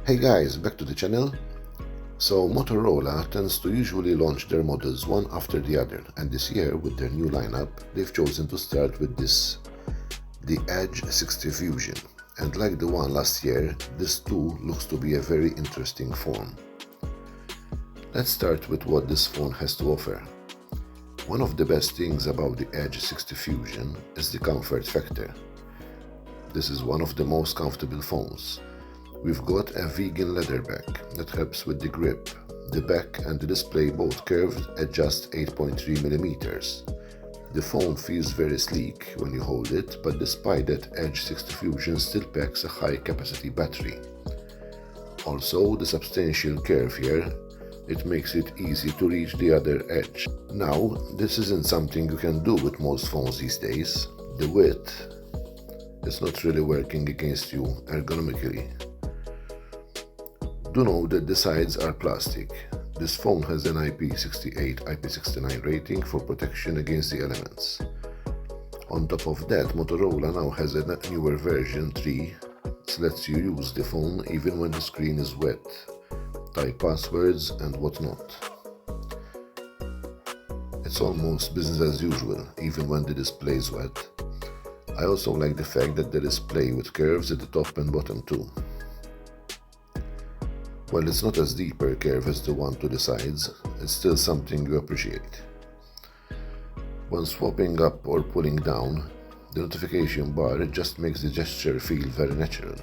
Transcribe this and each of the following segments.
Hey guys, back to the channel. So Motorola tends to usually launch their models one after the other, and this year with their new lineup they've chosen to start with the Edge 60 Fusion, and like the one last year, this too looks to be a very interesting phone. Let's start with what this phone has to offer. One of the best things about the Edge 60 Fusion is the comfort factor. This is one of the most comfortable phones. We've got a vegan leather back that helps with the grip. The back and the display both curved at just 8.3mm. The phone feels very sleek when you hold it, but despite that, Edge 60 Fusion still packs a high capacity battery. Also, the substantial curve here, it makes it easy to reach the other edge. Now, this isn't something you can do with most phones these days. The width is not really working against you ergonomically. Do know that the sides are plastic. This phone has an IP68, IP69 rating for protection against the elements. On top of that, Motorola now has a newer version 3 that lets you use the phone even when the screen is wet, type passwords and whatnot. It's almost business as usual, even when the display is wet. I also like the fact that there is play with curves at the top and bottom too. While it's not as deep a curve as the one to the sides, it's still something you appreciate. When swapping up or pulling down, the notification bar it just makes the gesture feel very natural.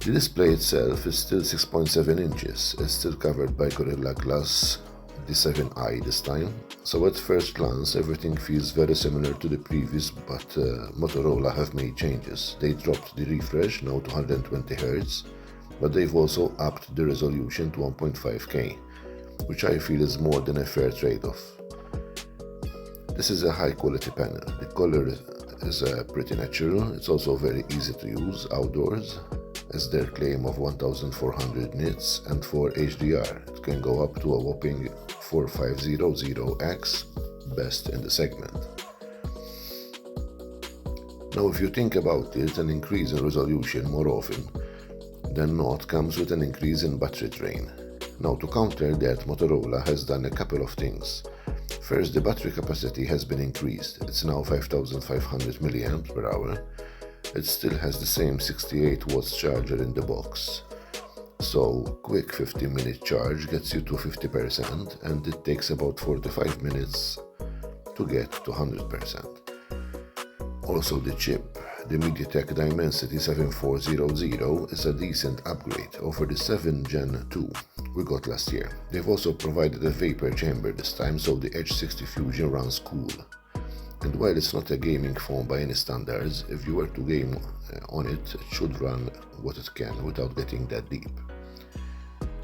The display itself is still 6.7 inches, it's still covered by Gorilla Glass, the 7i this time, so at first glance everything feels very similar to the previous, but Motorola have made changes. They dropped the refresh now to 120Hz, but they've also upped the resolution to 1.5K, which I feel is more than a fair trade-off. This is a high-quality panel. The color is pretty natural. It's also very easy to use outdoors, as their claim of 1400 nits, and for HDR it can go up to a whopping 4500x, best in the segment. Now if you think about it, an increase in resolution more often than not comes with an increase in battery drain. Now to counter that, Motorola has done a couple of things. First, the battery capacity has been increased. It's now 5500 mAh. It still has the same 68 watts charger in the box. So quick 15-minute charge gets you to 50%, and it takes about 45 minutes to get to 100%. Also the chip, the MediaTek Dimensity 7400 is a decent upgrade over the 7 Gen 2 we got last year. They've also provided a vapor chamber this time, so the Edge 60 Fusion runs cool. And while it's not a gaming phone by any standards, if you were to game on it, it should run what it can without getting that deep.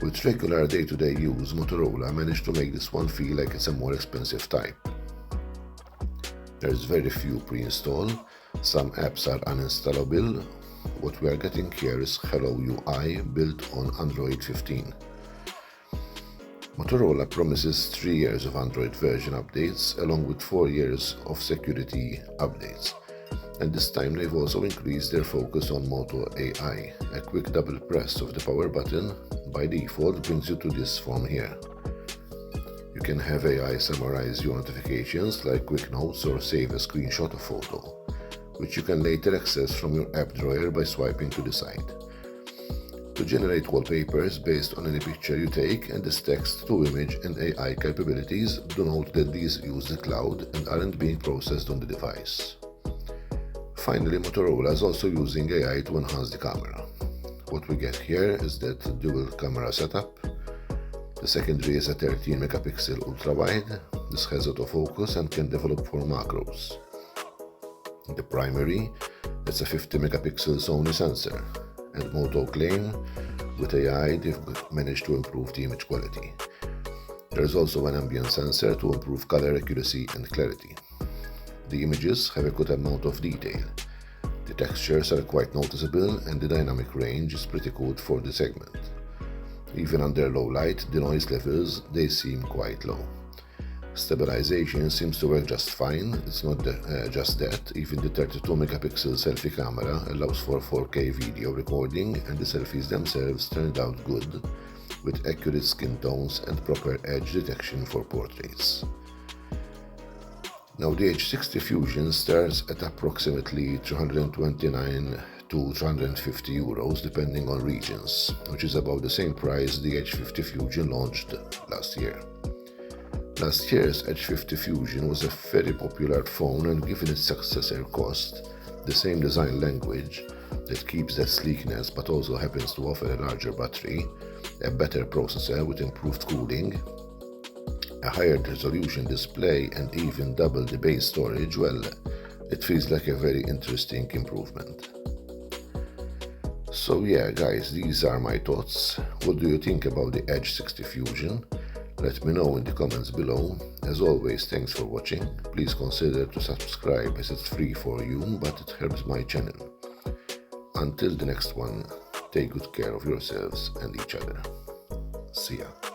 With regular day-to-day use, Motorola managed to make this one feel like it's a more expensive type. There's very few pre-installed, some apps are uninstallable. What we are getting here is Hello UI built on Android 15. Motorola promises 3 years of Android version updates along with 4 years of security updates. And this time they've also increased their focus on Moto AI. A quick double press of the power button by default brings you to this form here. You can have AI summarize your notifications like quick notes or save a screenshot of photo, which you can later access from your app drawer by swiping to the side. To generate wallpapers based on any picture you take, and this text to image and AI capabilities, do note that these use the cloud and aren't being processed on the device. Finally, Motorola is also using AI to enhance the camera. What we get here is that dual camera setup. The secondary is a 13 megapixel ultra-wide. This has autofocus and can develop for macros. The primary, it's a 50 megapixel Sony sensor, and Moto claim with AI they've managed to improve the image quality. There is also an ambient sensor to improve color accuracy and clarity. The images have a good amount of detail. The textures are quite noticeable and the dynamic range is pretty good for the segment. Even under low light, the noise levels, they seem quite low. Stabilization seems to work just fine. It's not just that, even the 32 megapixel selfie camera allows for 4K video recording, and the selfies themselves turned out good, with accurate skin tones and proper edge detection for portraits. Now the Edge 60 Fusion starts at approximately 329 to 350 euros depending on regions, which is about the same price the Edge 50 Fusion launched last year. Last year's Edge 50 Fusion was a very popular phone, and given its successor cost, the same design language that keeps that sleekness but also happens to offer a larger battery, a better processor with improved cooling, a higher resolution display, and even double the base storage, well, it feels like a very interesting improvement. So yeah guys, these are my thoughts. What do you think about the Edge 60 Fusion? Let me know in the comments below. As always, thanks for watching. Please consider to subscribe as it's free for you, but it helps my channel. Until the next one, take good care of yourselves and each other. See ya.